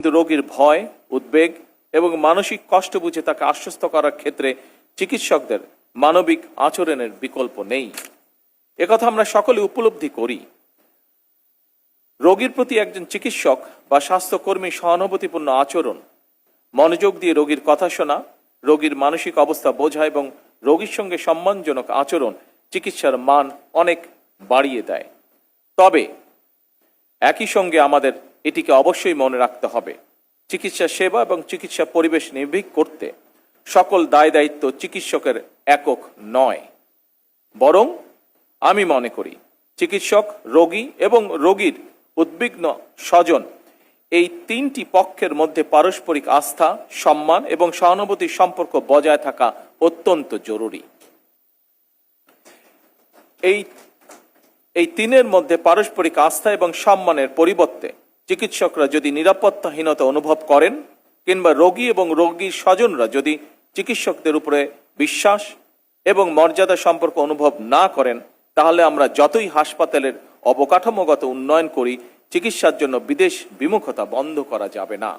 কিন্তু রোগীর ভয়, উদ্বেগ এবং মানসিক কষ্ট বুঝে তাকে আশ্বস্ত করার ক্ষেত্রে চিকিৎসকদের মানবিক আচরণের বিকল্প নেই। একথা আমরা সকলে উপলব্ধি করি। রোগীর প্রতি একজন চিকিৎসক বা স্বাস্থ্যকর্মী সহানুভূতিপূর্ণ আচরণ, মনোযোগ দিয়ে রোগীর কথা শোনা, রোগীর মানসিক অবস্থা বোঝা এবং রোগীর সঙ্গে সম্মানজনক আচরণ চিকিৎসার মান অনেক বাড়িয়ে দেয়। তবে একই সঙ্গে আমাদের এটিকে অবশ্যই মনে রাখতে হবে, চিকিৎসা সেবা এবং চিকিৎসা পরিবেশ নির্ভীক করতে সকল দায় দায়িত্ব চিকিৎসকের একক নয়। বরং আমি মনে করি চিকিৎসক, রোগী এবং রোগীর উদ্বিগ্ন স্বজন, এই তিনটি পক্ষের মধ্যে পারস্পরিক আস্থা, সম্মান এবং সহানুভূতির সম্পর্ক বজায় থাকা অত্যন্ত জরুরি। এই তিনের মধ্যে পারস্পরিক আস্থা এবং সম্মানের পরিবর্তে চিকিৎসকরা যদি নিরাপত্তাহীনতা অনুভব করেন কিংবা রোগী এবং রোগীর স্বজনরা যদি চিকিৎসকদের উপরে বিশ্বাস এবং মর্যাদা সম্পর্ক অনুভব না করেন, তাহলে আমরা যতই হাসপাতালের অবকাঠামোগত উন্নয়ন করি, চিকিৎসার জন্য বিদেশ বিমুখতা বন্ধ করা যাবে না।